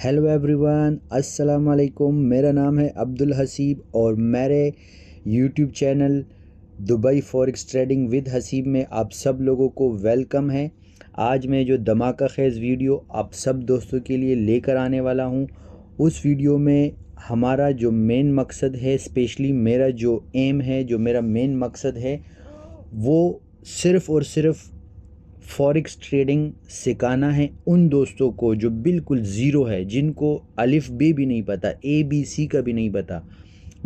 Hello everyone, अस्सलाम वालेकुम। मेरा नाम है अब्दुल हसीब और मेरे YouTube channel Dubai forex trading with Haseeb में आप सब लोगों को वेलकम है। आज मैं जो धमाका खेज़ वीडियो आप सब दोस्तों के लिए लेकर आने वाला हूं, उस वीडियो में हमारा जो मेन मकसद है, स्पेशली मेरा जो एम है, जो मेरा मेन मकसद है, वो सिर्फ़ और सिर्फ़ फॉरेक्स ट्रेडिंग सिखाना है उन दोस्तों को जो बिल्कुल ज़ीरो है, जिनको अलिफ बे भी नहीं पता, ए बी सी का भी नहीं पता,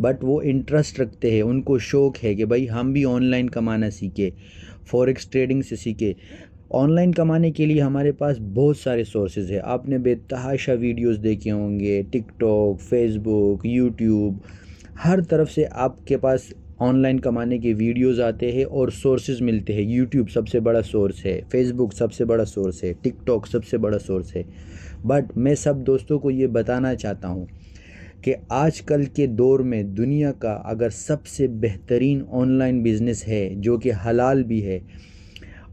बट वो इंटरेस्ट रखते हैं, उनको शौक़ है कि भाई हम भी ऑनलाइन कमाना सीखे, फॉरेक्स ट्रेडिंग से सीखे। ऑनलाइन कमाने के लिए हमारे पास बहुत सारे सोर्सेज है। आपने बेतहाशा वीडियोस देखे होंगे, टिकटॉक, फेसबुक, यूट्यूब, हर तरफ से आपके पास ऑनलाइन कमाने के वीडियोस आते हैं और सोर्सेज मिलते हैं। यूट्यूब सबसे बड़ा सोर्स है, फेसबुक सबसे बड़ा सोर्स है, टिकटॉक सबसे बड़ा सोर्स है। बट मैं सब दोस्तों को ये बताना चाहता हूँ कि आजकल के दौर में दुनिया का अगर सबसे बेहतरीन ऑनलाइन बिज़नेस है जो कि हलाल भी है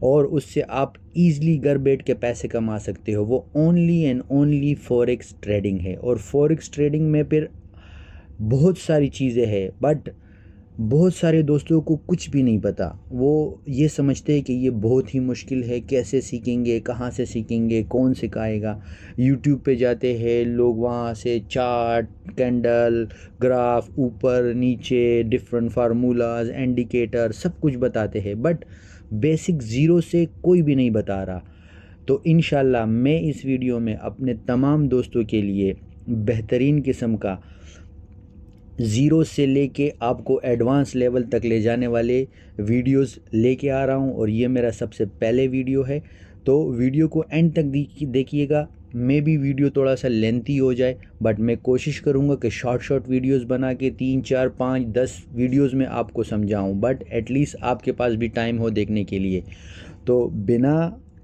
और उससे आप ईज़िली घर बैठ के पैसे कमा सकते हो, वो only and only forex trading है। और फॉरेक्स ट्रेडिंग में फिर बहुत सारी चीज़ें हैं, बट बहुत सारे दोस्तों को कुछ भी नहीं पता। वो ये समझते हैं कि ये बहुत ही मुश्किल है, कैसे सीखेंगे, कहाँ से सीखेंगे, कौन सिखाएगा। यूट्यूब पे जाते हैं लोग, वहाँ से चार्ट, कैंडल, ग्राफ, ऊपर नीचे डिफरेंट फार्मूलाज, इंडिकेटर सब कुछ बताते हैं, बट बेसिक ज़ीरो से कोई भी नहीं बता रहा। तो इंशाल्लाह मैं इस वीडियो में अपने तमाम दोस्तों के लिए बेहतरीन किस्म का ज़ीरो से लेके आपको एडवांस लेवल तक ले जाने वाले वीडियोस लेके आ रहा हूं, और ये मेरा सबसे पहले वीडियो है। तो वीडियो को एंड तक देखिएगा। मे भी वीडियो थोड़ा सा लेंथी हो जाए, बट मैं कोशिश करूंगा कि शॉर्ट वीडियोस बना के 3, 4, 5, 10 वीडियोस में आपको समझाऊं, बट एटलीस्ट आपके पास भी टाइम हो देखने के लिए। तो बिना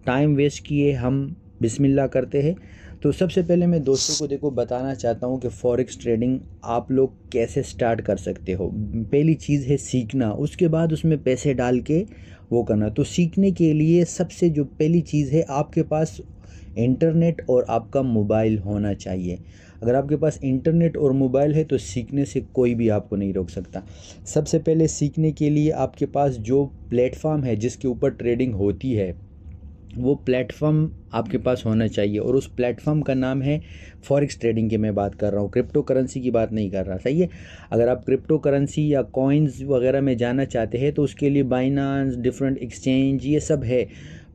टाइम वेस्ट किए हम बिस्मिल्लाह करते हैं। तो सबसे पहले मैं दोस्तों को देखो बताना चाहता हूँ कि फॉरेक्स ट्रेडिंग आप लोग कैसे स्टार्ट कर सकते हो। पहली चीज़ है सीखना, उसके बाद उसमें पैसे डाल के वो करना। तो सीखने के लिए सबसे जो पहली चीज़ है, आपके पास इंटरनेट और आपका मोबाइल होना चाहिए। अगर आपके पास इंटरनेट और मोबाइल है तो सीखने से कोई भी आपको नहीं रोक सकता। सबसे पहले सीखने के लिए आपके पास जो प्लेटफॉर्म है जिसके ऊपर ट्रेडिंग होती है, वो प्लेटफॉर्म आपके पास होना चाहिए, और उस प्लेटफॉर्म का नाम है फॉरेक्स ट्रेडिंग की मैं बात कर रहा हूँ, क्रिप्टो करेंसी की बात नहीं कर रहा। सही है। अगर आप क्रिप्टो करेंसी या कॉइन्स वगैरह में जाना चाहते हैं तो उसके लिए बाइनांस, डिफरेंट एक्सचेंज, ये सब है।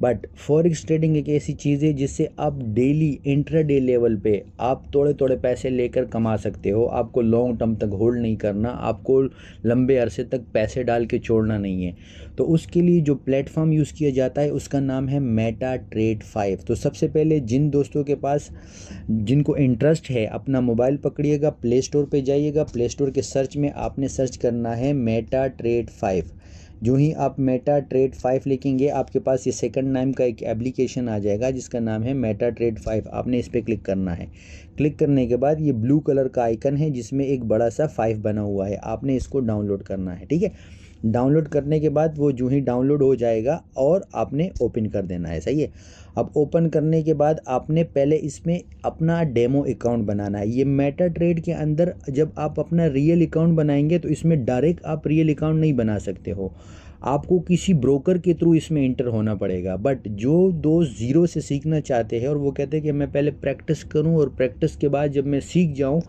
बट फॉरेक्स ट्रेडिंग एक ऐसी चीज़ है जिससे आप डेली इंट्राडे लेवल पे आप थोड़े थोड़े पैसे लेकर कमा सकते हो। आपको लॉन्ग टर्म तक होल्ड नहीं करना, आपको लंबे अरसे तक पैसे डाल के छोड़ना नहीं है। तो उसके लिए जो प्लेटफॉर्म यूज़ किया जाता है उसका नाम है मेटा ट्रेड 5। तो सबसे पहले जिन दोस्तों के पास, जिनको इंटरेस्ट है, अपना मोबाइल पकड़िएगा, प्ले स्टोर पे जाइएगा, प्ले स्टोर के सर्च में आपने सर्च करना है मेटा ट्रेड 5। जो ही आप मेटा ट्रेड 5 लिखेंगे, आपके पास ये सेकंड नाम का एक एप्लीकेशन आ जाएगा जिसका नाम है मेटा ट्रेड 5। आपने इस पर क्लिक करना है। क्लिक करने के बाद ये ब्लू कलर का आइकन है जिसमें एक बड़ा सा 5 बना हुआ है, आपने इसको डाउनलोड करना है। ठीक है। डाउनलोड करने के बाद वो जो ही डाउनलोड हो जाएगा और आपने ओपन कर देना है। सही है। अब ओपन करने के बाद आपने पहले इसमें अपना डेमो अकाउंट बनाना है। ये मेटा ट्रेड के अंदर जब आप अपना रियल अकाउंट बनाएंगे तो इसमें डायरेक्ट आप रियल अकाउंट नहीं बना सकते हो, आपको किसी ब्रोकर के थ्रू इसमें इंटर होना पड़ेगा। बट जो दोस्त ज़ीरो से सीखना चाहते हैं और वो कहते हैं कि मैं पहले प्रैक्टिस करूं और प्रैक्टिस के बाद जब मैं सीख जाऊं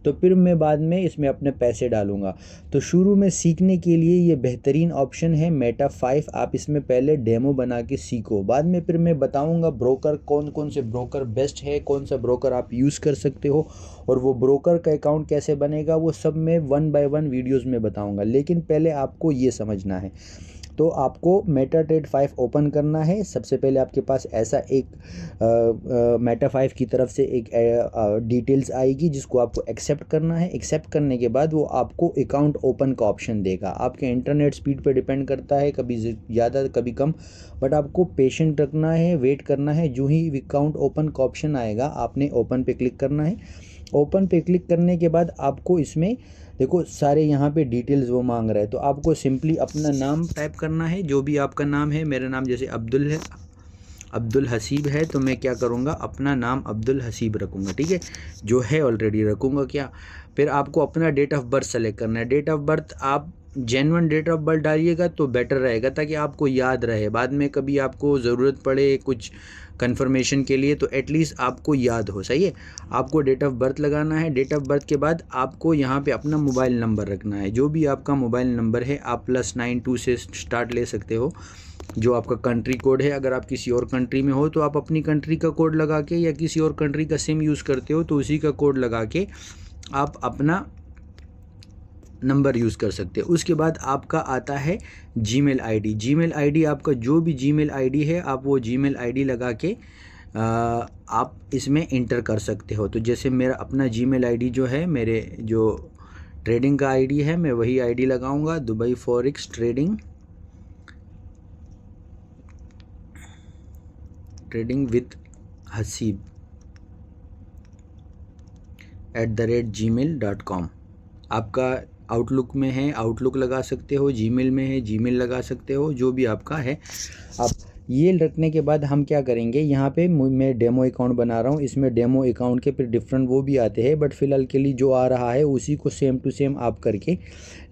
तो फिर मैं बाद में इसमें अपने पैसे डालूंगा, तो शुरू में सीखने के लिए ये बेहतरीन ऑप्शन है मेटा 5। आप इसमें पहले डेमो बना के सीखो, बाद में फिर मैं बताऊंगा ब्रोकर कौन कौन से ब्रोकर बेस्ट है, कौन सा ब्रोकर आप यूज़ कर सकते हो, और वो ब्रोकर का अकाउंट कैसे बनेगा, वो सब मैं 1 बाय 1 वीडियोज़ में बताऊँगा। लेकिन पहले आपको ये समझना है। तो आपको मेटा ट्रेड 5 ओपन करना है। सबसे पहले आपके पास ऐसा एक मेटा 5 की तरफ से एक डिटेल्स आएगी जिसको आपको एक्सेप्ट करना है। एक्सेप्ट करने के बाद वो आपको अकाउंट ओपन का ऑप्शन देगा। आपके इंटरनेट स्पीड पे डिपेंड करता है, कभी ज़्यादा कभी कम, बट आपको पेशेंट रखना है, वेट करना है। जो ही अकाउंट ओपन का ऑप्शन आएगा आपने ओपन पे क्लिक करना है। ओपन पे क्लिक करने के बाद आपको इसमें देखो सारे यहाँ पे डिटेल्स वो मांग रहा है, तो आपको सिंपली अपना नाम टाइप करना है, जो भी आपका नाम है। मेरा नाम जैसे अब्दुल है, अब्दुल हसीब है तो मैं क्या करूँगा, अपना नाम अब्दुल हसीब रखूँगा, ठीक है, जो है ऑलरेडी रखूँगा क्या। फिर आपको अपना डेट ऑफ बर्थ सेलेक्ट करना है। डेट ऑफ बर्थ आप जेन्युइन डेट ऑफ बर्थ डालिएगा तो बेटर रहेगा, ताकि आपको याद रहे, बाद में कभी आपको ज़रूरत पड़े कुछ कंफर्मेशन के लिए तो एटलीस्ट आपको याद हो। सही है, आपको डेट ऑफ बर्थ लगाना है। डेट ऑफ बर्थ के बाद आपको यहाँ पे अपना मोबाइल नंबर रखना है, जो भी आपका मोबाइल नंबर है आप +92 से स्टार्ट ले सकते हो, जो आपका कंट्री कोड है। अगर आप किसी और कंट्री में हो तो आप अपनी कंट्री का कोड लगा के, या किसी और कंट्री का सिम यूज़ करते हो तो उसी का कोड लगा के आप अपना नंबर यूज़ कर सकते हो। उसके बाद आपका आता है जीमेल आईडी। जीमेल आईडी आपका जो भी जीमेल आईडी है आप वो जीमेल आईडी लगा के आप इसमें इंटर कर सकते हो। तो जैसे मेरा अपना जीमेल आईडी जो है, मेरे जो ट्रेडिंग का आईडी है, मैं वही आईडी लगाऊंगा, Dubai forex trading with Haseeb @gmail.com। आपका आउटलुक में है आउटलुक लगा सकते हो, जीमेल में है जीमेल लगा सकते हो, जो भी आपका है। आप ये रखने के बाद हम क्या करेंगे, यहाँ पे मैं डेमो अकाउंट बना रहा हूँ, इसमें डेमो अकाउंट के फिर डिफरेंट वो भी आते हैं, बट फ़िलहाल के लिए जो आ रहा है उसी को सेम टू सेम आप करके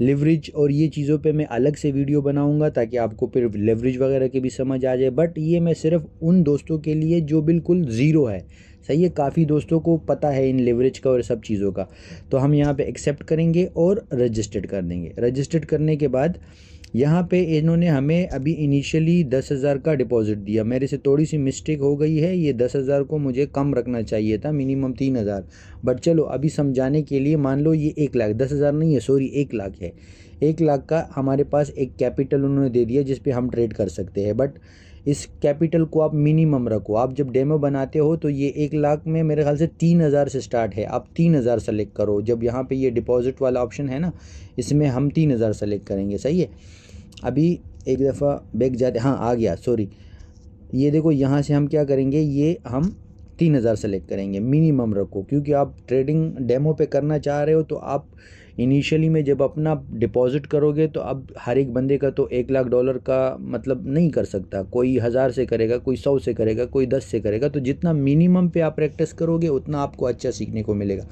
लेवरेज और ये चीज़ों पे मैं अलग से वीडियो बनाऊँगा, ताकि आपको फिर लेवरेज वगैरह की भी समझ आ जाए। बट ये मैं सिर्फ उन दोस्तों के लिए जो बिल्कुल ज़ीरो है। सही है, काफ़ी दोस्तों को पता है इन लेवरेज का और सब चीज़ों का। तो हम यहाँ पे एक्सेप्ट करेंगे और रजिस्टर्ड कर देंगे। रजिस्टर्ड करने के बाद यहाँ पे इन्होंने हमें अभी इनिशियली 10,000 का डिपॉजिट दिया, मेरे से थोड़ी सी मिस्टेक हो गई है, ये 10,000 को मुझे कम रखना चाहिए था, मिनिमम 3,000। बट चलो अभी समझाने के लिए मान लो ये 1 लाख, 10,000 नहीं है, सॉरी 1 लाख है। 1 लाख का हमारे पास एक कैपिटल उन्होंने दे दिया जिस पे हम ट्रेड कर सकते हैं। बट इस कैपिटल को आप मिनिमम रखो। आप जब डेमो बनाते हो तो ये 1 लाख में मेरे ख्याल से 3,000 से स्टार्ट है, आप 3,000 सेलेक्ट करो। जब यहाँ पे ये डिपॉजिट वाला ऑप्शन है ना, इसमें हम 3,000 सेलेक्ट करेंगे। सही है, अभी एक दफ़ा बैक जाते, हाँ आ गया, सॉरी। ये देखो यहाँ से हम क्या करेंगे, ये हम 3,000 सेलेक्ट करेंगे, मिनिमम रखो, क्योंकि आप ट्रेडिंग डेमो पे करना चाह रहे हो। तो आप इनिशियली में जब अपना डिपॉजिट करोगे तो अब हर एक बंदे का तो $1 लाख का मतलब नहीं कर सकता, कोई 1,000 से करेगा, कोई 100 से करेगा, कोई 10 से करेगा। तो जितना मिनिमम पे आप प्रैक्टिस करोगे उतना आपको अच्छा सीखने को मिलेगा।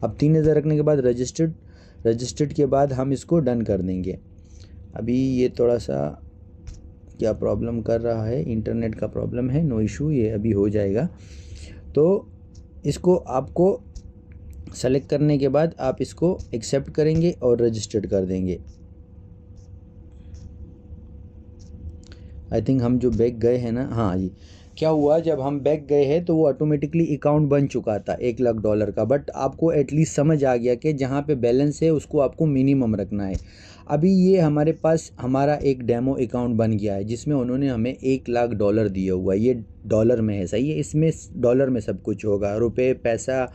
अब 3,000 रखने के बाद रजिस्टर्ड के बाद हम इसको डन कर देंगे। अभी ये थोड़ा सा क्या प्रॉब्लम कर रहा है, इंटरनेट का प्रॉब्लम है, नो इशू, ये अभी हो जाएगा। तो इसको आपको सेलेक्ट करने के बाद आप इसको एक्सेप्ट करेंगे और रजिस्टर्ड कर देंगे। आई थिंक हम जो बैक गए हैं ना, हाँ जी, क्या हुआ जब हम बैक गए हैं तो वो ऑटोमेटिकली अकाउंट बन चुका था $1 लाख का। बट आपको एटलीस्ट समझ आ गया कि जहाँ पे बैलेंस है उसको आपको मिनिमम रखना है। अभी ये हमारे पास हमारा एक डेमो अकाउंट बन गया है जिसमें उन्होंने हमें $1 लाख दिया हुआ है। ये डॉलर में है, सही है, इसमें डॉलर में सब कुछ होगा, रुपए पैसा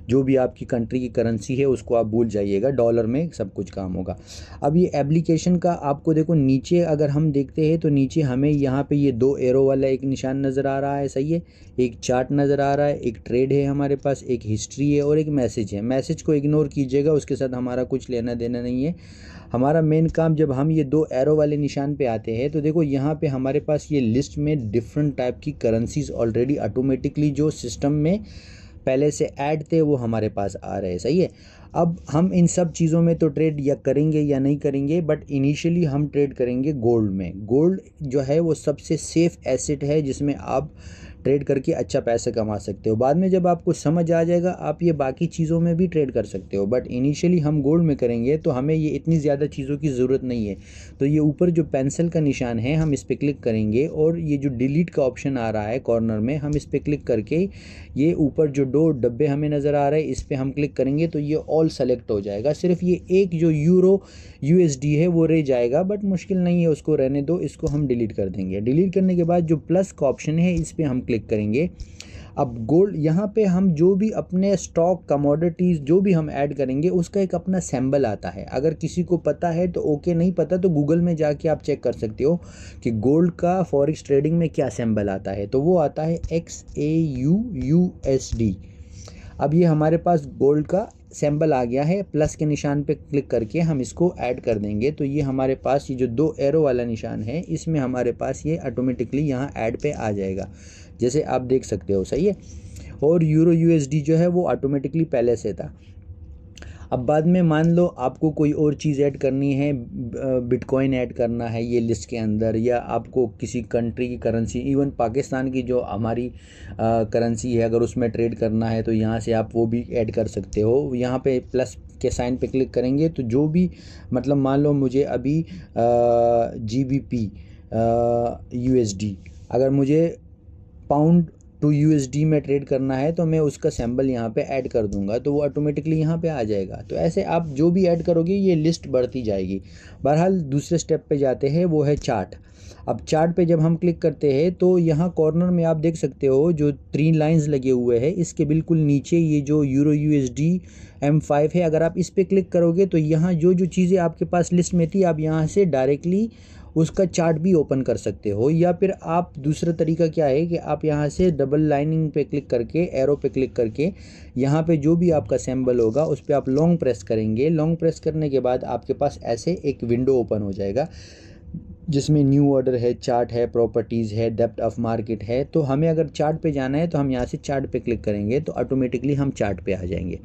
जो भी आपकी कंट्री की करेंसी है उसको आप भूल जाइएगा, डॉलर में सब कुछ काम होगा। अब ये एप्लीकेशन का आपको देखो नीचे अगर हम देखते हैं तो नीचे हमें यहाँ पे ये 2 एरो वाला एक निशान नज़र आ रहा है। सही है, एक चार्ट नज़र आ रहा है, एक ट्रेड है हमारे पास, एक हिस्ट्री है और एक मैसेज है। मैसेज को इग्नोर कीजिएगा, उसके साथ हमारा कुछ लेना देना नहीं है। हमारा मेन काम जब हम ये 2 एरो वाले निशान पे आते हैं तो देखो यहाँ पे हमारे पास ये लिस्ट में डिफरेंट टाइप की करेंसीज ऑलरेडी ऑटोमेटिकली जो सिस्टम में पहले से ऐड थे वो हमारे पास आ रहे हैं। सही है, अब हम इन सब चीज़ों में तो ट्रेड या करेंगे या नहीं करेंगे, बट इनिशियली हम ट्रेड करेंगे गोल्ड में। गोल्ड जो है वो सबसे सेफ़ एसेट है जिसमें आप ट्रेड करके अच्छा पैसा कमा सकते हो। बाद में जब आपको समझ आ जाएगा आप ये बाकी चीज़ों में भी ट्रेड कर सकते हो, बट इनिशियली हम गोल्ड में करेंगे तो हमें ये इतनी ज़्यादा चीज़ों की ज़रूरत नहीं है। तो ये ऊपर जो पेंसिल का निशान है हम इस पर क्लिक करेंगे और ये जो डिलीट का ऑप्शन आ रहा है कॉर्नर में, हम इस पर क्लिक करके ये ऊपर जो 2 डब्बे हमें नज़र आ रहे हैं इस पर हम क्लिक करेंगे तो ये ऑल सेलेक्ट हो जाएगा। सिर्फ ये एक जो यूरो USD है वो रह जाएगा, बट मुश्किल नहीं है, उसको रहने दो, इसको हम डिलीट कर देंगे। डिलीट करने के बाद जो प्लस का ऑप्शन है इस पर हम क्लिक करेंगे। अब गोल्ड यहाँ पे हम जो भी अपने स्टॉक कमोडिटीज़ जो भी हम ऐड करेंगे उसका एक अपना सिंबल आता है। अगर किसी को पता है तो ओके, नहीं पता तो गूगल में जाके आप चेक कर सकते हो कि गोल्ड का फॉरेक्स ट्रेडिंग में क्या सिंबल आता है। तो वो आता है XAUUSD। अब ये हमारे पास गोल्ड का सिंबल आ गया है, प्लस के निशान पे क्लिक करके हम इसको ऐड कर देंगे तो ये हमारे पास ये जो 2 एरो वाला निशान है इसमें हमारे पास ये ऑटोमेटिकली यहाँ ऐड पे आ जाएगा, जैसे आप देख सकते हो। सही है। और यूरो यूएसडी जो है वो ऑटोमेटिकली पहले से था। अब बाद में मान लो आपको कोई और चीज़ ऐड करनी है, बिटकॉइन ऐड करना है ये लिस्ट के अंदर, या आपको किसी कंट्री की करेंसी, इवन पाकिस्तान की जो हमारी करेंसी है, अगर उसमें ट्रेड करना है तो यहाँ से आप वो भी ऐड कर सकते हो। यहाँ पे प्लस के साइन पे क्लिक करेंगे तो जो भी मतलब मान लो मुझे अभी GBP USD, अगर मुझे पाउंड टू USD में ट्रेड करना है तो मैं उसका सिंबल यहाँ पे ऐड कर दूंगा तो वो ऑटोमेटिकली यहाँ पे आ जाएगा। तो ऐसे आप जो भी ऐड करोगे ये लिस्ट बढ़ती जाएगी। बहरहाल दूसरे स्टेप पे जाते हैं, वो है चार्ट। अब चार्ट पे जब हम क्लिक करते हैं तो यहाँ कॉर्नर में आप देख सकते हो जो 3 लाइंस लगे हुए हैं, इसके बिल्कुल नीचे ये जो यूरो USD M5 है, अगर आप इस पर क्लिक करोगे तो यहाँ जो जो चीज़ें आपके पास लिस्ट में थी आप यहाँ से डायरेक्टली उसका चार्ट भी ओपन कर सकते हो। या फिर आप दूसरा तरीका क्या है कि आप यहाँ से डबल लाइनिंग पे क्लिक करके, एरो पे क्लिक करके, यहाँ पे जो भी आपका सिंबल होगा उस पर आप लॉन्ग प्रेस करेंगे। लॉन्ग प्रेस करने के बाद आपके पास ऐसे एक विंडो ओपन हो जाएगा जिसमें न्यू ऑर्डर है, चार्ट है, प्रॉपर्टीज़ है, डेप्थ ऑफ मार्केट है। तो हमें अगर चार्ट पे जाना है तो हम यहाँ से चार्ट पे क्लिक करेंगे तो ऑटोमेटिकली हम चार्ट पे आ जाएंगे।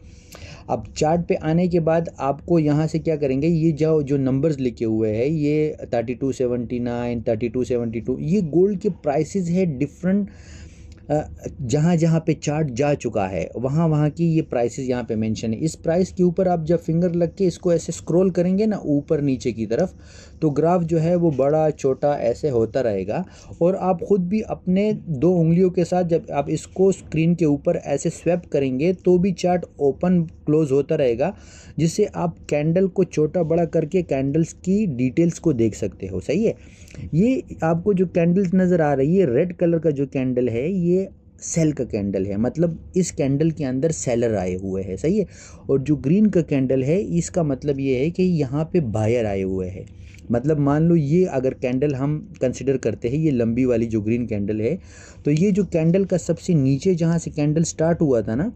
अब चार्ट पे आने के बाद आपको यहाँ से क्या करेंगे, ये जो नंबर्स लिखे हुए हैं ये 3279, 3272, ये गोल्ड के प्राइसेस है डिफरेंट। जहाँ जहाँ पे चार्ट जा चुका है वहाँ वहाँ की ये प्राइसेस यहाँ पे मेंशन है। इस प्राइस के ऊपर आप जब फिंगर लग के इसको ऐसे स्क्रॉल करेंगे ना ऊपर नीचे की तरफ, तो ग्राफ जो है वो बड़ा छोटा ऐसे होता रहेगा। और आप ख़ुद भी अपने 2 उंगलियों के साथ जब आप इसको स्क्रीन के ऊपर ऐसे स्वैप करेंगे तो भी चार्ट ओपन क्लोज होता रहेगा, जिससे आप कैंडल को छोटा बड़ा करके कैंडल्स की डिटेल्स को देख सकते हो। सही है। ये आपको जो कैंडल्स नज़र आ रही है, रेड कलर का जो कैंडल है ये सेल का कैंडल है, मतलब इस कैंडल के अंदर सेलर आए हुए हैं। सही है। और जो ग्रीन का कैंडल है इसका मतलब ये है कि यहाँ पे बायर आए हुए हैं। मतलब मान लो ये अगर कैंडल हम कंसिडर करते हैं, ये लंबी वाली जो ग्रीन कैंडल है, तो ये जो कैंडल का सबसे नीचे जहाँ से कैंडल स्टार्ट हुआ था ना,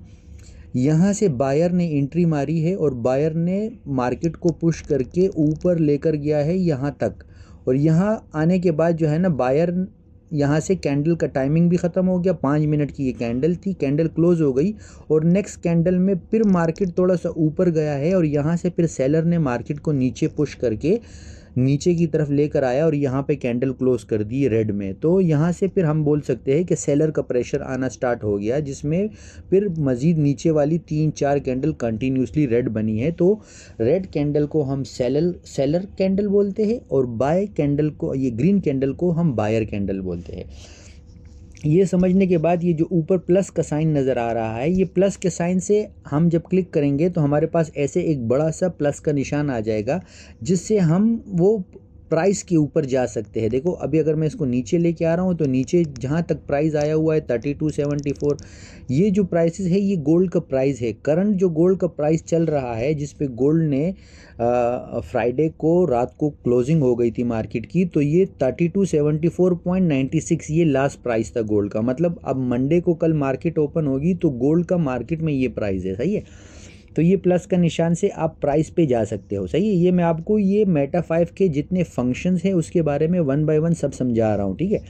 यहाँ से बायर ने एंट्री मारी है और बायर ने मार्केट को पुश करके ऊपर लेकर गया है यहाँ तक। और यहाँ आने के बाद जो है ना, बायर यहाँ से कैंडल का टाइमिंग भी ख़त्म हो गया। 5 मिनट की ये कैंडल थी, कैंडल क्लोज हो गई और नेक्स्ट कैंडल में फिर मार्केट थोड़ा सा ऊपर गया है और यहाँ से फिर सेलर ने मार्केट को नीचे पुश करके नीचे की तरफ लेकर आया और यहाँ पे कैंडल क्लोज कर दी रेड में। तो यहाँ से फिर हम बोल सकते हैं कि सेलर का प्रेशर आना स्टार्ट हो गया, जिसमें फिर मज़ीद नीचे वाली 3-4 कैंडल कंटिन्यूसली रेड बनी है। तो रेड कैंडल को हम सेलर कैंडल बोलते हैं और बाय कैंडल को, ये ग्रीन कैंडल को हम बायर कैंडल बोलते हैं। ये समझने के बाद ये जो ऊपर प्लस का साइन नज़र आ रहा है, ये प्लस के साइन से हम जब क्लिक करेंगे तो हमारे पास ऐसे एक बड़ा सा प्लस का निशान आ जाएगा, जिससे हम वो प्राइस के ऊपर जा सकते हैं। देखो अभी अगर मैं इसको नीचे लेके आ रहा हूँ तो नीचे जहाँ तक प्राइस आया हुआ है 3274, ये जो प्राइसेस है ये गोल्ड का प्राइस है। करंट जो गोल्ड का प्राइस चल रहा है, जिस पे गोल्ड ने फ्राइडे को रात को क्लोजिंग हो गई थी मार्केट की, तो ये 3274.96 ये लास्ट प्राइस था गोल्ड का। मतलब अब मंडे को कल मार्केट ओपन होगी तो गोल्ड का मार्केट में ये प्राइस है। सही है। तो ये प्लस का निशान से आप प्राइस पे जा सकते हो। सही है। ये मैं आपको ये मेटा 5 के जितने फंक्शंस हैं उसके बारे में 1 बाय 1 सब समझा रहा हूँ। ठीक है।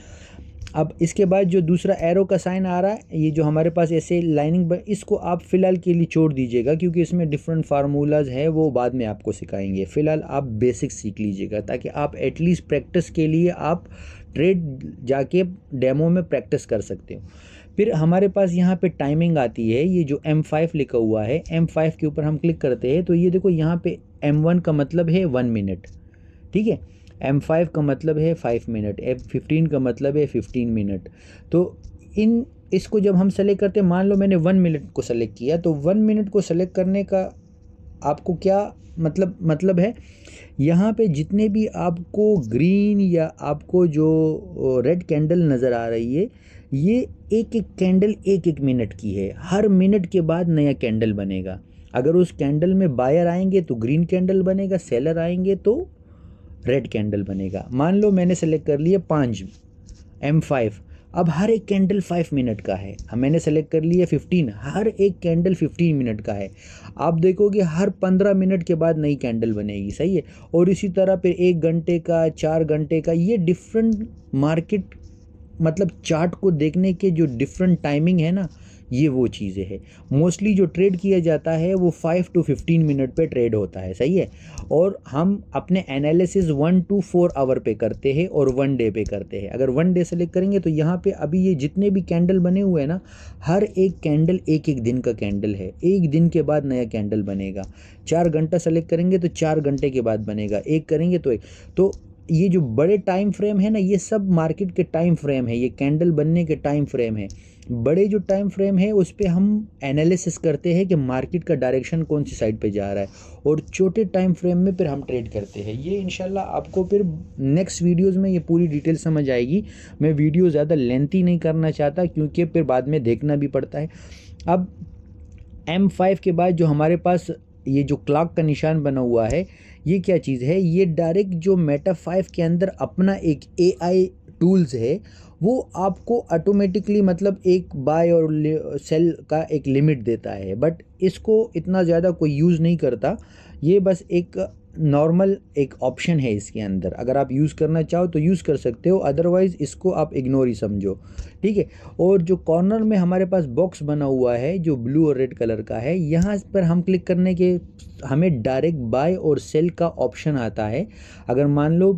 अब इसके बाद जो दूसरा एरो का साइन आ रहा है, ये जो हमारे पास ऐसे लाइनिंग, इसको आप फ़िलहाल के लिए छोड़ दीजिएगा क्योंकि इसमें डिफरेंट फार्मूलाज है, वो बाद में आपको सिखाएंगे। फ़िलहाल आप बेसिक्स सीख लीजिएगा ताकि आप एटलीस्ट प्रैक्टिस के लिए आप ट्रेड जाके डेमो में प्रैक्टिस कर सकते हो। फिर हमारे पास यहाँ पे टाइमिंग आती है, ये जो M5 लिखा हुआ है, M5 के ऊपर हम क्लिक करते हैं तो ये देखो यहाँ पे M1 का मतलब है 1 मिनट। ठीक है। M5 का मतलब है 5 मिनट, F15 का मतलब है 15 मिनट। तो इसको जब हम सेलेक्ट करते हैं, मान लो मैंने 1 मिनट को सेलेक्ट किया, तो 1 मिनट को सेलेक्ट करने का आपको क्या मतलब है, यहाँ पे जितने भी आपको ग्रीन या आपको जो रेड कैंडल नज़र आ रही है, ये एक एक कैंडल 1-1 मिनट की है। हर मिनट के बाद नया कैंडल बनेगा। अगर उस कैंडल में बायर आएंगे तो ग्रीन कैंडल बनेगा, सेलर आएंगे तो रेड कैंडल बनेगा। मान लो मैंने सेलेक्ट कर लिया 5 M5, अब हर एक कैंडल 5 मिनट का है, मैंने सेलेक्ट कर लिया 15, हर एक कैंडल 15 मिनट का है। आप देखोगे हर 15 मिनट के बाद नई कैंडल बनेगी, सही है। और इसी तरह फिर 1 घंटे का, 4 घंटे का, ये डिफरेंट मार्केट मतलब चार्ट को देखने के जो डिफरेंट टाइमिंग है ना, ये वो चीज़ें हैं। मोस्टली जो ट्रेड किया जाता है वो 5 to 15 मिनट पे ट्रेड होता है, सही है। और हम अपने एनालिसिस 1 to 4 आवर पे करते हैं और 1 डे पे करते हैं। अगर 1 डे सेलेक्ट करेंगे तो यहाँ पे अभी ये जितने भी कैंडल बने हुए हैं ना, हर एक कैंडल एक एक दिन का कैंडल है, एक दिन के बाद नया कैंडल बनेगा। 4 घंटा सेलेक्ट करेंगे तो 4 घंटे के बाद बनेगा, एक करेंगे तो एक। तो ये जो बड़े टाइम फ्रेम है ना, ये सब मार्केट के टाइम फ्रेम है, ये कैंडल बनने के टाइम फ्रेम है। बड़े जो टाइम फ्रेम है उस पे हम एनालिसिस करते हैं कि मार्केट का डायरेक्शन कौन सी साइड पे जा रहा है, और छोटे टाइम फ्रेम में फिर हम ट्रेड करते हैं। ये इंशाल्लाह आपको फिर नेक्स्ट वीडियोस में ये पूरी डिटेल समझ आएगी। मैं वीडियो ज़्यादा लेंथी नहीं करना चाहता क्योंकि फिर बाद में देखना भी पड़ता है। अब M5 के बाद जो हमारे पास ये जो क्लॉक का निशान बना हुआ है, ये क्या चीज़ है, ये डायरेक्ट जो मेटा 5 के अंदर अपना एक AI टूल्स है, वो आपको ऑटोमेटिकली मतलब एक बाय और सेल का एक लिमिट देता है। बट इसको इतना ज़्यादा कोई यूज़ नहीं करता, ये बस एक नॉर्मल एक ऑप्शन है इसके अंदर। अगर आप यूज़ करना चाहो तो यूज़ कर सकते हो, अदरवाइज़ इसको आप इग्नोर ही समझो, ठीक है। और जो कॉर्नर में हमारे पास बॉक्स बना हुआ है जो ब्लू और रेड कलर का है, यहाँ पर हम क्लिक करने के हमें डायरेक्ट बाय और सेल का ऑप्शन आता है। अगर मान लो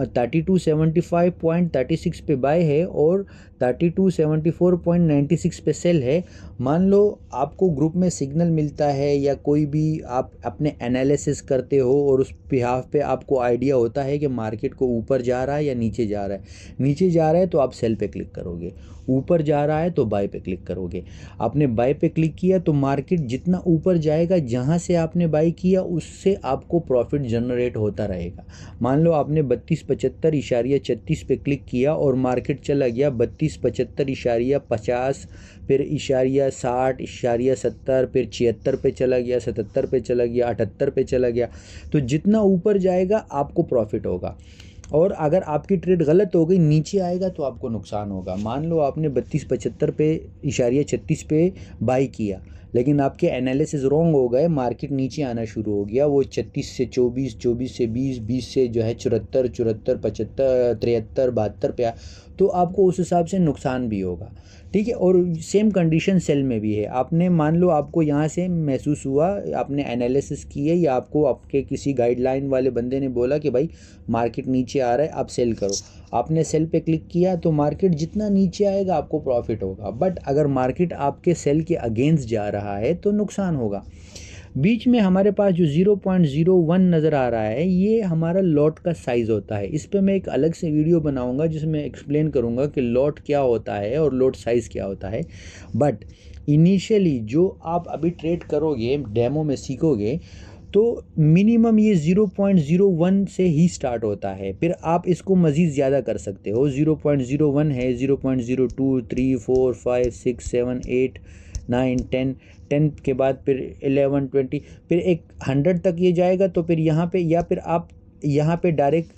3275.36 पे बाय है और 3274.96 पे सेल है, मान लो आपको ग्रुप में सिग्नल मिलता है या कोई भी आप अपने एनालिसिस करते हो और उस बिहाफ पे आपको आइडिया होता है कि मार्केट को ऊपर जा रहा है या नीचे जा रहा है। नीचे जा रहा है तो आप सेल पे क्लिक करोगे, ऊपर जा रहा है तो बाय पे क्लिक करोगे। आपने बाय पे क्लिक किया तो मार्केट जितना ऊपर जाएगा, जहाँ से आपने बाय किया उससे आपको प्रॉफिट जनरेट होता रहेगा। मान लो आपने 3275.36 पे क्लिक किया और मार्केट चला गया 3275.50, फिर इशारिया 60, इशारिया 70, फिर 76 पे चला गया, 77 पे चला गया, 78 पे चला गया। तो जितना ऊपर जाएगा आपको प्रॉफिट होगा। और अगर आपकी ट्रेड गलत हो गई, नीचे आएगा तो आपको नुकसान होगा। मान लो आपने 3275 पे इशारिया 36 पे बाई किया, लेकिन आपके एनालिसिस रॉन्ग हो गए, मार्केट नीचे आना शुरू हो गया, वो 36 से 24, 24 से 20, 20 से जो है 74, 74, 75, 73, 72 पे तो आपको उस हिसाब से नुकसान भी होगा, ठीक है। और सेम कंडीशन सेल में भी है। आपने मान लो आपको यहाँ से महसूस हुआ, आपने एनालिसिस किए या आपको आपके किसी गाइडलाइन वाले बंदे ने बोला कि भाई मार्केट नीचे आ रहा है, आप सेल करो। आपने सेल पे क्लिक किया तो मार्केट जितना नीचे आएगा आपको प्रॉफिट होगा। बट अगर मार्केट आपके सेल के अगेंस्ट जा रहा है तो नुकसान होगा। बीच में हमारे पास जो 0.01 नज़र आ रहा है, ये हमारा लॉट का साइज़ होता है। इस पे मैं एक अलग से वीडियो बनाऊंगा जिसमें एक्सप्लेन करूंगा कि लॉट क्या होता है और लॉट साइज़ क्या होता है। बट इनिशियली जो आप अभी ट्रेड करोगे, डेमो में सीखोगे, तो मिनिमम ये 0.01 से ही स्टार्ट होता है। फिर आप इसको मज़ीद ज़्यादा कर सकते हो। 0.01 है, 0.02, 3, 4, 5, 6, 7, 8, 9, 10 के बाद फिर 11, 20, फिर एक 100 तक ये जाएगा। तो फिर यहाँ पे या फिर आप यहाँ पे डायरेक्ट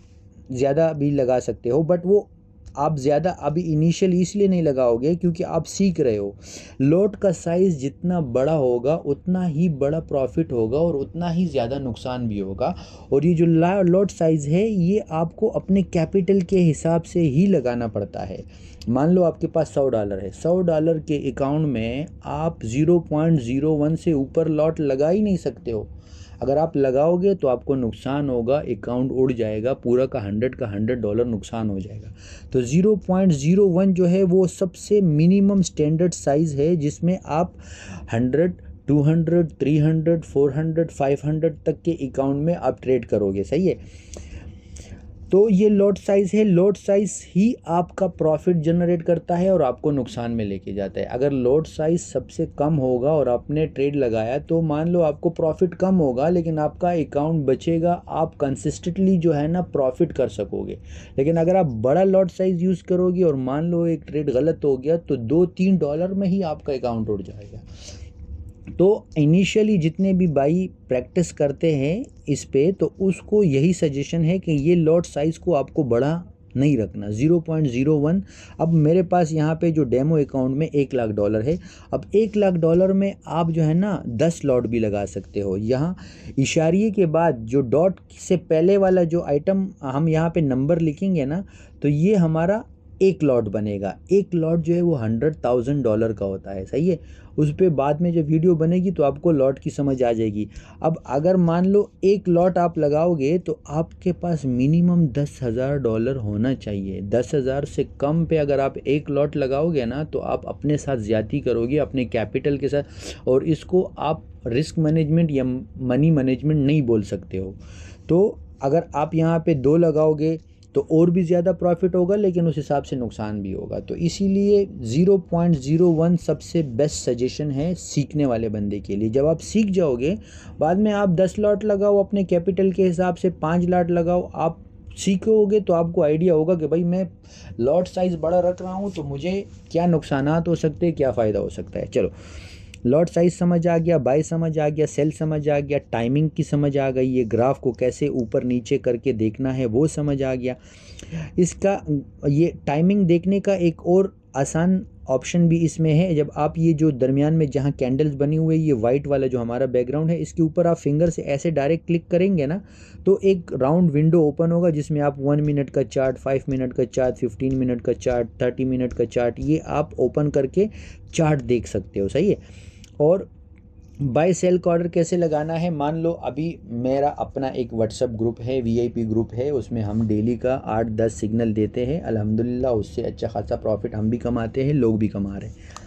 ज़्यादा भी लगा सकते हो, बट वो आप ज़्यादा अभी इनिशियली इसलिए नहीं लगाओगे क्योंकि आप सीख रहे हो। लॉट का साइज़ जितना बड़ा होगा उतना ही बड़ा प्रॉफिट होगा और उतना ही ज़्यादा नुकसान भी होगा। और ये जो लॉट साइज़ है ये आपको अपने कैपिटल के हिसाब से ही लगाना पड़ता है। मान लो आपके पास $100 है, $100 के अकाउंट में आप 0.01 से ऊपर लॉट लगा ही नहीं सकते हो। अगर आप लगाओगे तो आपको नुकसान होगा, अकाउंट उड़ जाएगा, पूरा का $100 नुकसान हो जाएगा। तो 0.01 जो है वो सबसे मिनिमम स्टैंडर्ड साइज़ है जिसमें आप 100, 200, 300, 400, 500 तक के अकाउंट में आप ट्रेड करोगे, सही है। तो ये लॉट साइज़ है, लॉट साइज़ ही आपका प्रॉफिट जनरेट करता है और आपको नुकसान में लेके जाता है। अगर लॉट साइज़ सबसे कम होगा और आपने ट्रेड लगाया तो मान लो आपको प्रॉफिट कम होगा लेकिन आपका अकाउंट बचेगा, आप कंसिस्टेंटली जो है ना प्रॉफिट कर सकोगे। लेकिन अगर आप बड़ा लॉट साइज़ यूज़ करोगे और मान लो एक ट्रेड गलत हो गया तो $2-3 में ही आपका अकाउंट उड़ जाएगा। तो इनिशियली जितने भी भाई प्रैक्टिस करते हैं इस पे, तो उसको यही सजेशन है कि ये लॉट साइज़ को आपको बड़ा नहीं रखना, 0.01। अब मेरे पास यहाँ पे जो डेमो अकाउंट में $1,00,000 है। अब $1,00,000 में आप जो है ना 10 लॉट भी लगा सकते हो। यहाँ इशारिये के बाद जो डॉट से पहले वाला जो आइटम हम यहाँ पे नंबर लिखेंगे ना, तो ये हमारा एक लॉट बनेगा। एक लॉट जो है वो $100,000 का होता है, सही है। उस पर बाद में जब वीडियो बनेगी तो आपको लॉट की समझ आ जाएगी। अब अगर मान लो एक लॉट आप लगाओगे तो आपके पास मिनिमम $10,000 होना चाहिए। 10,000 से कम पे अगर आप एक लॉट लगाओगे ना तो आप अपने साथ ज़्यादती करोगे अपने कैपिटल के साथ, और इसको आप रिस्क मैनेजमेंट या मनी मैनेजमेंट नहीं बोल सकते हो। तो अगर आप यहाँ पे 2 लगाओगे तो और भी ज़्यादा प्रॉफिट होगा, लेकिन उस हिसाब से नुकसान भी होगा। तो इसीलिए 0.01 सबसे बेस्ट सजेशन है सीखने वाले बंदे के लिए। जब आप सीख जाओगे, बाद में आप 10 लॉट लगाओ अपने कैपिटल के हिसाब से, 5 लॉट लगाओ। आप सीखोगे तो आपको आइडिया होगा कि भाई मैं लॉट साइज़ बड़ा रख रहा हूँ तो मुझे क्या नुकसानात हो सकते हैं, क्या फ़ायदा हो सकता है। चलो, लॉट साइज समझ आ गया, बाय समझ आ गया, सेल समझ आ गया, टाइमिंग की समझ आ गई, ये ग्राफ को कैसे ऊपर नीचे करके देखना है वो समझ आ गया। इसका ये टाइमिंग देखने का एक और आसान ऑप्शन भी इसमें है। जब आप ये जो दरमियान में जहाँ कैंडल्स बनी हुई है, ये वाइट वाला जो हमारा बैकग्राउंड है, इसके ऊपर आप फिंगर से ऐसे डायरेक्ट क्लिक करेंगे ना तो एक राउंड विंडो ओपन होगा जिसमें आप 1 मिनट का चार्ट, 5 मिनट का चार्ट, 15 मिनट का चार्ट, 30 मिनट का चार्ट, ये आप ओपन करके चार्ट देख सकते हो, सही है। और बाय सेल का ऑर्डर कैसे लगाना है, मान लो अभी मेरा अपना एक व्हाट्सअप ग्रुप है, वीआईपी ग्रुप है, उसमें हम डेली का 8-10 सिग्नल देते हैं। अल्हम्दुलिल्लाह उससे अच्छा खासा प्रॉफिट हम भी कमाते हैं, लोग भी कमा रहे हैं।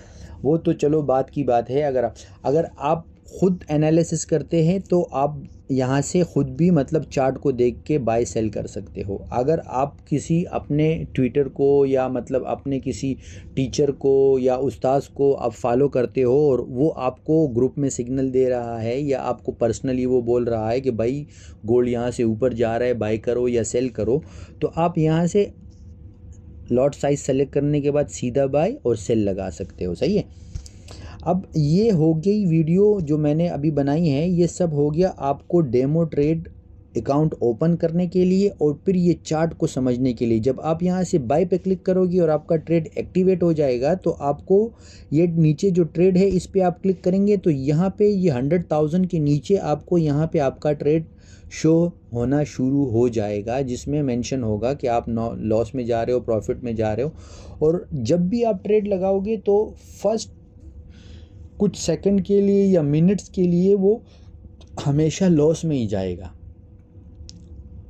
वो तो चलो बात की बात है। अगर आप ख़ुद एनालिसिस करते हैं तो आप यहाँ से ख़ुद भी मतलब चार्ट को देख के बाय सेल कर सकते हो। अगर आप किसी अपने ट्विटर को या मतलब अपने किसी टीचर को या उस्ताद को आप फॉलो करते हो और वो आपको ग्रुप में सिग्नल दे रहा है या आपको पर्सनली वो बोल रहा है कि भाई गोल्ड यहाँ से ऊपर जा रहा है, बाय करो या सेल करो, तो आप यहाँ से लॉट साइज सेलेक्ट करने के बाद सीधा बाय और सेल लगा सकते हो, सही है। अब ये हो गई वीडियो जो मैंने अभी बनाई है, ये सब हो गया आपको डेमो ट्रेड अकाउंट ओपन करने के लिए और फिर ये चार्ट को समझने के लिए। जब आप यहाँ से बाय पे क्लिक करोगे और आपका ट्रेड एक्टिवेट हो जाएगा तो आपको ये नीचे जो ट्रेड है इस पे आप क्लिक करेंगे तो यहाँ पे ये 100,000 के नीचे आपको यहाँ पे आपका ट्रेड शो होना शुरू हो जाएगा, जिसमें मेंशन होगा कि आप लॉस में जा रहे हो, प्रॉफिट में जा रहे हो। और जब भी आप ट्रेड लगाओगे तो फर्स्ट कुछ सेकंड के लिए या मिनट्स के लिए वो हमेशा लॉस में ही जाएगा,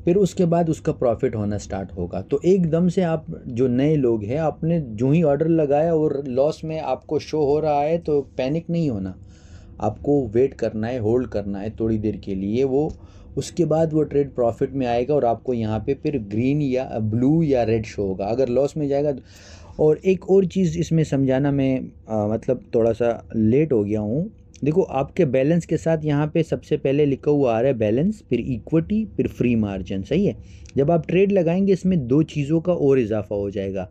फिर उसके बाद उसका प्रॉफिट होना स्टार्ट होगा। तो एकदम से आप जो नए लोग हैं, आपने जो ही ऑर्डर लगाया और लॉस में आपको शो हो रहा है तो पैनिक नहीं होना, आपको वेट करना है, होल्ड करना है थोड़ी देर के लिए। वो उसके बाद वो ट्रेड प्रॉफिट में आएगा और आपको यहाँ पे फिर ग्रीन या ब्लू या रेड शो होगा अगर लॉस में जाएगा। और एक और चीज़ इसमें समझाना, मैं मतलब थोड़ा सा लेट हो गया हूँ। देखो, आपके बैलेंस के साथ यहाँ पे सबसे पहले लिखा हुआ आ रहा है बैलेंस, फिर इक्विटी, फिर फ्री मार्जिन, सही है। जब आप ट्रेड लगाएंगे इसमें 2 चीज़ों का और इजाफा हो जाएगा।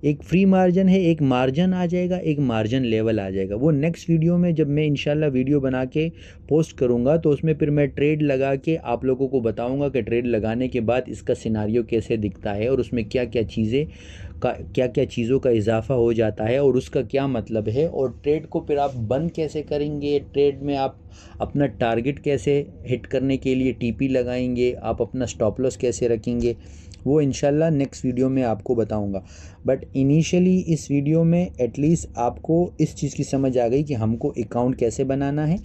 एक फ्री मार्जिन है, एक मार्जिन आ जाएगा, एक मार्जिन लेवल आ जाएगा। वो नेक्स्ट वीडियो में जब मैं इंशाल्लाह वीडियो बना के पोस्ट करूँगा तो उसमें फिर मैं ट्रेड लगा के आप लोगों को बताऊँगा कि ट्रेड लगाने के बाद इसका सिनारियो कैसे दिखता है और उसमें क्या क्या चीज़ों का इजाफा हो जाता है और उसका क्या मतलब है, और ट्रेड को फिर आप बंद कैसे करेंगे, ट्रेड में आप अपना टारगेट कैसे हिट करने के लिए टीपी लगाएंगे, आप अपना स्टॉप लॉस कैसे रखेंगे, वो इंशाल्लाह नेक्स्ट वीडियो में आपको बताऊंगा। बट इनिशियली इस वीडियो में एटलीस्ट आपको इस चीज़ की समझ आ गई कि हमको अकाउंट कैसे बनाना है,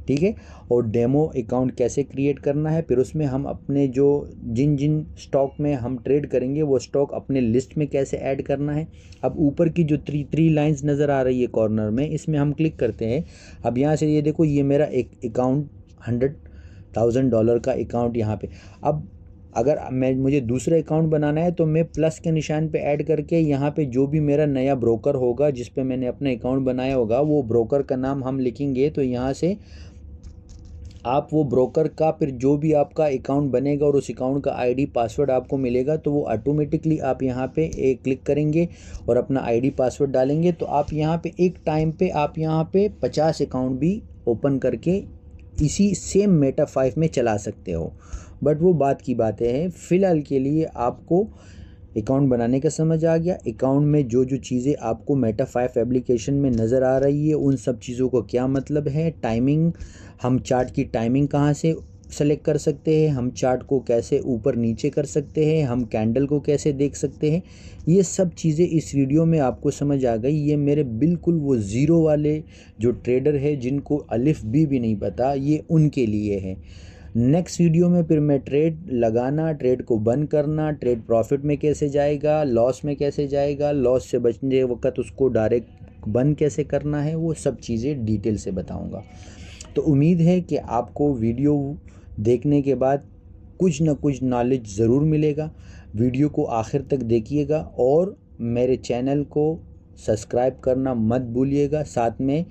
ठीक है, और डेमो अकाउंट कैसे क्रिएट करना है। फिर उसमें हम अपने जो जिन स्टॉक में हम ट्रेड करेंगे वो स्टॉक अपने लिस्ट में कैसे ऐड करना है। अब ऊपर की जो थ्री लाइंस नज़र आ रही है कॉर्नर में, इसमें हम क्लिक करते हैं। अब यहाँ से ये देखो, ये मेरा एक अकाउंट $100,000 का अकाउंट यहाँ पे। अब अगर मुझे दूसरा अकाउंट बनाना है तो मैं प्लस के निशान पे ऐड करके यहाँ पे जो भी मेरा नया ब्रोकर होगा जिस पे मैंने अपना अकाउंट बनाया होगा वो ब्रोकर का नाम हम लिखेंगे। तो यहाँ से आप वो ब्रोकर का फिर जो भी आपका अकाउंट बनेगा और उस अकाउंट का आईडी पासवर्ड आपको मिलेगा तो वो ऑटोमेटिकली आप यहाँ पे एक क्लिक करेंगे और अपना आईडी पासवर्ड डालेंगे। तो आप यहाँ पे एक टाइम पे आप यहाँ पे 50 अकाउंट भी ओपन करके इसी सेम मेटा 5 में चला सकते हो। बट वो बात की बातें हैं, फ़िलहाल के लिए आपको अकाउंट बनाने का समझ आ गया। अकाउंट में जो जो चीज़ें आपको मेटा 5 एप्लीकेशन में नज़र आ रही है उन सब चीज़ों का क्या मतलब है, टाइमिंग, हम चार्ट की टाइमिंग कहाँ से सेलेक्ट कर सकते हैं, हम चार्ट को कैसे ऊपर नीचे कर सकते हैं, हम कैंडल को कैसे देख सकते हैं, ये सब चीज़ें इस वीडियो में आपको समझ आ गई। ये मेरे बिल्कुल वो ज़ीरो वाले जो ट्रेडर है जिनको अलिफ भी नहीं पता, ये उनके लिए है। नेक्स्ट वीडियो में फिर मैं ट्रेड लगाना, ट्रेड को बंद करना, ट्रेड प्रॉफिट में कैसे जाएगा, लॉस में कैसे जाएगा, लॉस से बचने वक्त उसको डायरेक्ट बंद कैसे करना है, वो सब चीज़ें डिटेल से बताऊंगा। तो उम्मीद है कि आपको वीडियो देखने के बाद कुछ ना कुछ नॉलेज ज़रूर मिलेगा। वीडियो को आखिर तक देखिएगा और मेरे चैनल को सब्सक्राइब करना मत भूलिएगा, साथ में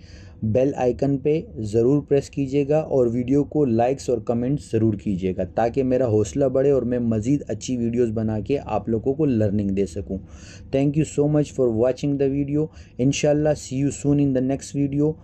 बेल आइकन पे ज़रूर प्रेस कीजिएगा और वीडियो को लाइक्स और कमेंट्स ज़रूर कीजिएगा ताकि मेरा हौसला बढ़े और मैं मज़ीद अच्छी वीडियोस बना के आप लोगों को लर्निंग दे सकूं। Thank you so much for watching the video. इंशाल्लाह see you soon in the next video.